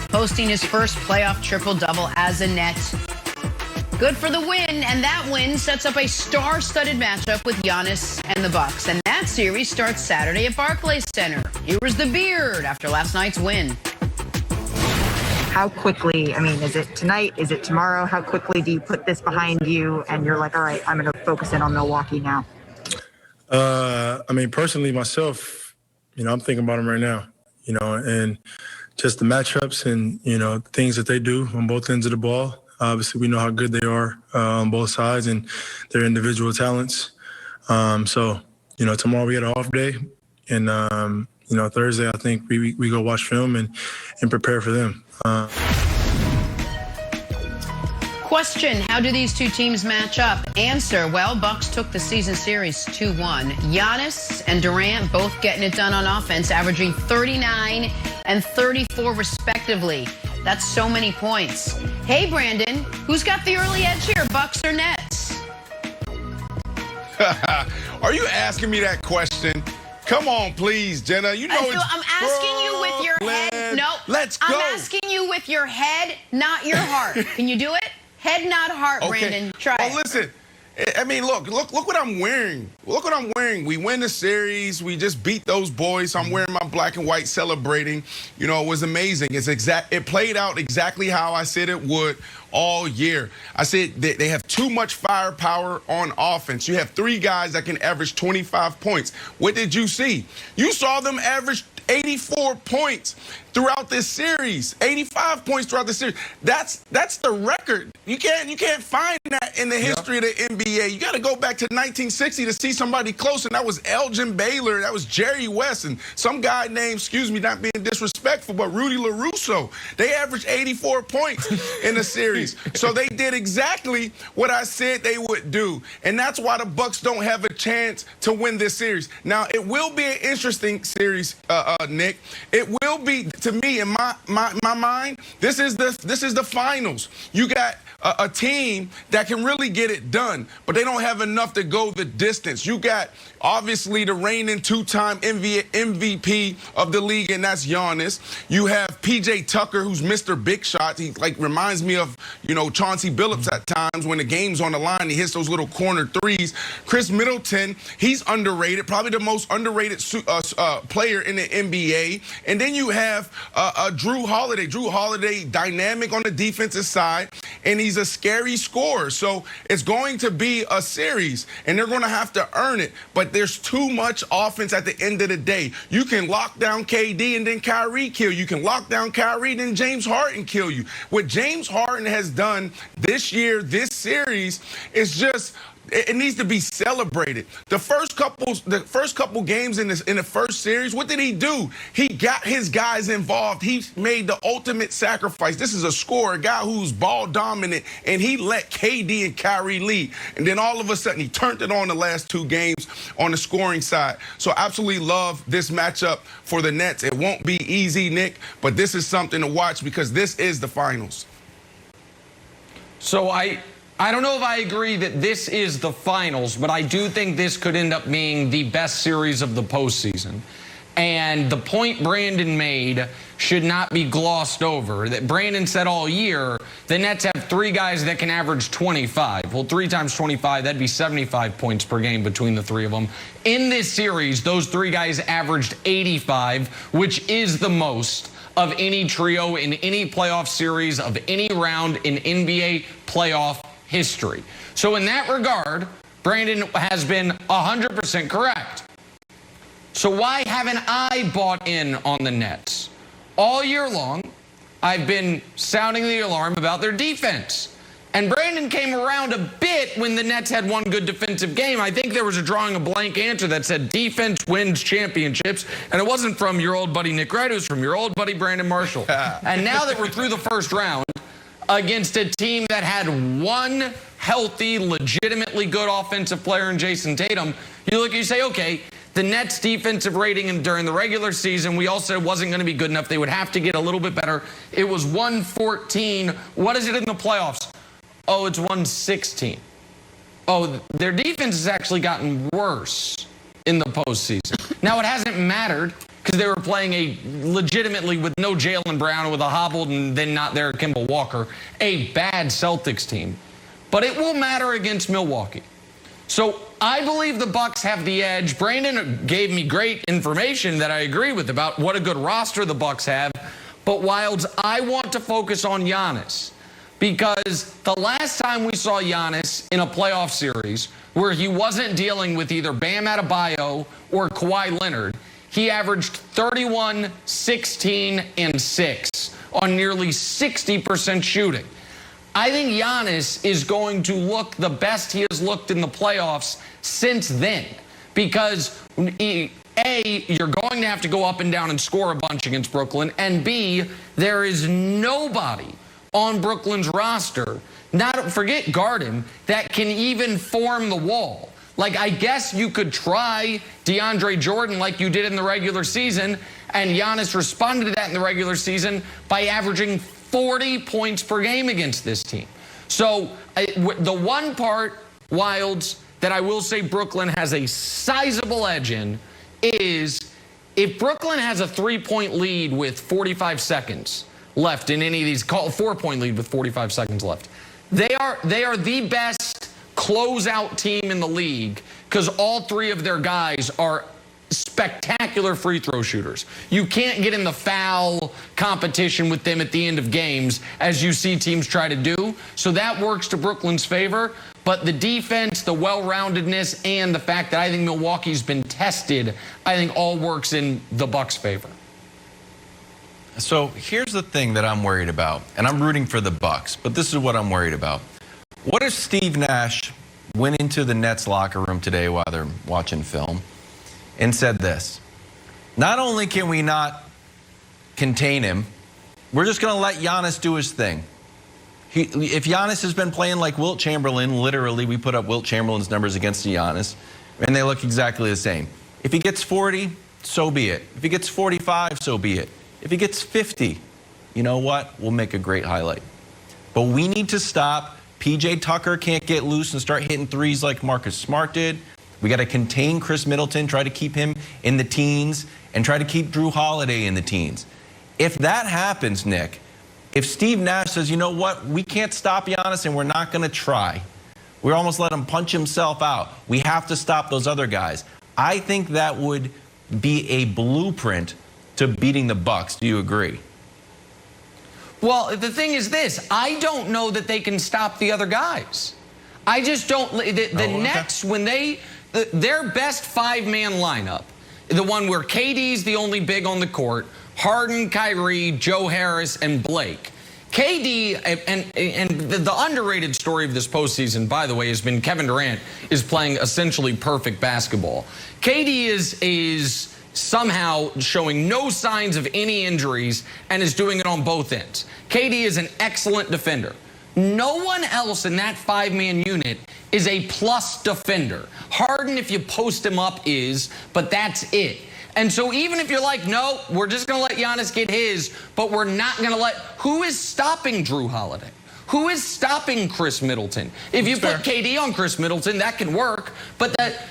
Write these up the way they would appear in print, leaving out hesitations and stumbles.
posting his first playoff triple-double as a Net. Good for the win, and that win sets up a star-studded matchup with Giannis and the Bucks. And that series starts Saturday at Barclays Center. Here's the Beard after last night's win. How quickly, I mean, is it tonight? Is it tomorrow? How quickly do you put this behind you and you're like, all right, I'm going to focus in on Milwaukee now? I mean, personally, myself, I'm thinking about them right now, and just the matchups and, things that they do on both ends of the ball. Obviously, we know how good they are on both sides and their individual talents. So, tomorrow we had an off day. And, Thursday, I think we go watch film and prepare for them. Question, how do these two teams match up? Answer, well, Bucks took the season series 2-1. Giannis and Durant both getting it done on offense, averaging 39 and 34 respectively. That's so many points. Hey, Brandon, who's got the early edge here, Bucks or Nets? Are you asking me that question? Come on, please, Jenna. You know it's I'm asking you with your head. No, let's go. I'm asking you with your head, not your heart. Can you do it? Head, not heart, okay. Brandon. Try it. Well, listen. I mean, look what I'm wearing. Look what I'm wearing. We win the series. We just beat those boys. So I'm wearing my black and white celebrating. It was amazing. It played out exactly how I said it would all year. I said they have too much firepower on offense. You have three guys that can average 25 points. What did you see? You saw them average 84 points throughout this series. 85 points throughout the series. That's the record. You can't find that in the history of the NBA. You got to go back to 1960 to see somebody close, and that was Elgin Baylor, that was Jerry West, and some guy named, excuse me, not being disrespectful, but Rudy LaRusso. They averaged 84 points in the series. So they did exactly what I said they would do, and that's why the Bucks don't have a chance to win this series. Now, it will be an interesting series, Nick. It will be, to me, in my mind, this is the finals. You got a team that can really get it done, but they don't have enough to go the distance. You got, obviously, the reigning two-time MVP of the league, and that's Giannis. You have P.J. Tucker, who's Mr. Big Shot. He, reminds me of, Chauncey Billups at times when the game's on the line. He hits those little corner threes. Chris Middleton, he's underrated, probably the most underrated player in the NBA. And then you have Drew Holiday. Drew Holiday, dynamic on the defensive side, and he's a scary scorer. So it's going to be a series, and they're going to have to earn it. But there's too much offense at the end of the day. You can lock down KD and then Kyrie kill you. You can lock down Kyrie and then James Harden kill you. What James Harden has done this year, this series, is just, it needs to be celebrated. The first couple games in the first series, what did he do? He got his guys involved. He made the ultimate sacrifice. This is a scorer, a guy who's ball dominant, and he let KD and Kyrie lead. And then all of a sudden, he turned it on the last two games on the scoring side. So I absolutely love this matchup for the Nets. It won't be easy, Nick, but this is something to watch because this is the finals. So I don't know if I agree that this is the finals, but I do think this could end up being the best series of the postseason. And the point Brandon made should not be glossed over. That Brandon said all year, the Nets have three guys that can average 25. Well, 3 times 25, that'd be 75 points per game between the three of them. In this series, those three guys averaged 85, which is the most of any trio in any playoff series of any round in NBA playoff history. So in that regard, Brandon has been 100% correct. So why haven't I bought in on the Nets? All year long, I've been sounding the alarm about their defense. And Brandon came around a bit when the Nets had one good defensive game. I think there was a drawing a blank answer that said defense wins championships. And it wasn't from your old buddy Nick Wright, it was from your old buddy Brandon Marshall. And now that we're through the first round against a team that had one healthy, legitimately good offensive player in Jason Tatum, you look and you say, okay, the Nets defensive rating during the regular season, we all said it wasn't going to be good enough. They would have to get a little bit better. It was 114. What is it in the playoffs? Oh, it's 116. Oh, their defense has actually gotten worse in the postseason. Now, it hasn't mattered because they were playing legitimately with no Jaylen Brown, with a hobbled and then not there Kemba Walker, a bad Celtics team. But it will matter against Milwaukee. So I believe the Bucks have the edge. Brandon gave me great information that I agree with about what a good roster the Bucks have. But Wilds, I want to focus on Giannis, because the last time we saw Giannis in a playoff series where he wasn't dealing with either Bam Adebayo or Kawhi Leonard, he averaged 31, 16, and 6 on nearly 60% shooting. I think Giannis is going to look the best he has looked in the playoffs since then, because A, you're going to have to go up and down and score a bunch against Brooklyn, and B, there is nobody on Brooklyn's roster, forget Garden, that can even form the wall. Like, I guess you could try DeAndre Jordan like you did in the regular season, and Giannis responded to that in the regular season by averaging 40 points per game against this team. So the one part, Wilds, that I will say Brooklyn has a sizable edge in is if Brooklyn has a 3-point lead with 45 seconds left in any of these, 4-point lead with 45 seconds left, they are the best closeout team in the league, because all three of their guys are spectacular free throw shooters. You can't get in the foul competition with them at the end of games, as you see teams try to do. So that works to Brooklyn's favor. But the defense, the well-roundedness, and the fact that I think Milwaukee's been tested, I think all works in the Bucks' favor. So here's the thing that I'm worried about, and I'm rooting for the Bucks, but this is what I'm worried about. What if Steve Nash went into the Nets locker room today while they're watching film and said this: not only can we not contain him, we're just going to let Giannis do his thing. If Giannis has been playing like Wilt Chamberlain, literally, we put up Wilt Chamberlain's numbers against Giannis, and they look exactly the same. If he gets 40, so be it. If he gets 45, so be it. If he gets 50, you know what? We'll make a great highlight. But we need to stop. PJ Tucker can't get loose and start hitting threes like Marcus Smart did. We got to contain Chris Middleton, try to keep him in the teens, and try to keep Drew Holiday in the teens. If that happens, Nick, if Steve Nash says, you know what, we can't stop Giannis and we're not going to try, we almost let him punch himself out, we have to stop those other guys, I think that would be a blueprint to beating the Bucks. Do you agree? Well, the thing is this: I don't know that they can stop the other guys. I just don't. The Nets, when their best 5-man lineup, the one where KD's the only big on the court, Harden, Kyrie, Joe Harris, and Blake. KD, and the underrated story of this postseason, by the way, has been Kevin Durant is playing essentially perfect basketball. KD is somehow showing no signs of any injuries and is doing it on both ends. KD is an excellent defender. No one else in that 5-man unit is a plus defender. Harden, if you post him up, is, but that's it. And so even if you're like, no, we're just going to let Giannis get his, but we're not going to let, who is stopping Drew Holiday? Who is stopping Chris Middleton? If you put KD on Chris Middleton, that can work.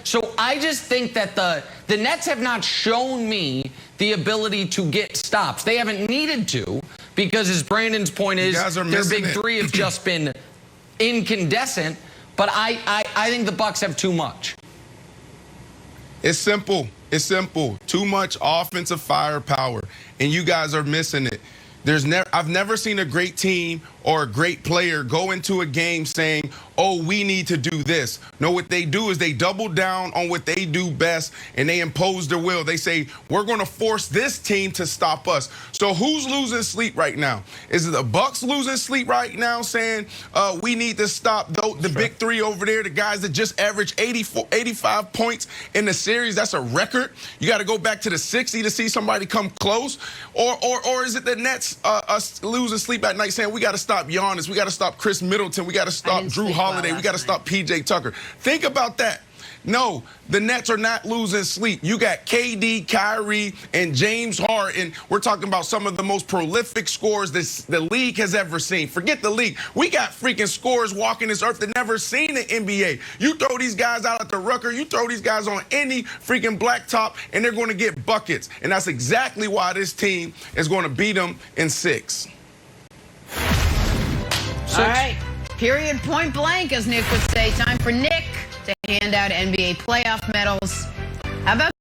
So I just think that the Nets have not shown me the ability to get stops. They haven't needed to, because as Brandon's point is, their big three have just been incandescent. But I think the Bucks have too much. It's simple. It's simple. Too much offensive firepower, and you guys are missing it. I've never seen a great team or a great player go into a game saying, oh, we need to do this. No, what they do is they double down on what they do best, and they impose their will. They say, we're going to force this team to stop us. So who's losing sleep right now? Is it the Bucks losing sleep right now, saying we need to stop the big three over there, the guys that just averaged 85 points in the series? That's a record. You got to go back to the 60 to see somebody come close. Or is it the Nets us losing sleep at night saying we got to stop Giannis, we got to stop Chris Middleton, we got to stop Drew Holiday, we got to stop PJ Tucker? Think about that. No, the Nets are not losing sleep. You got KD, Kyrie, and James Harden. We're talking about some of the most prolific scorers the league has ever seen. Forget the league. We got freaking scorers walking this earth that never seen the NBA. You throw these guys out at the Rucker, you throw these guys on any freaking blacktop, and they're going to get buckets. And that's exactly why this team is going to beat them in 6. All right. Period, point blank, as Nick would say. Time for Nick to hand out NBA playoff medals. How about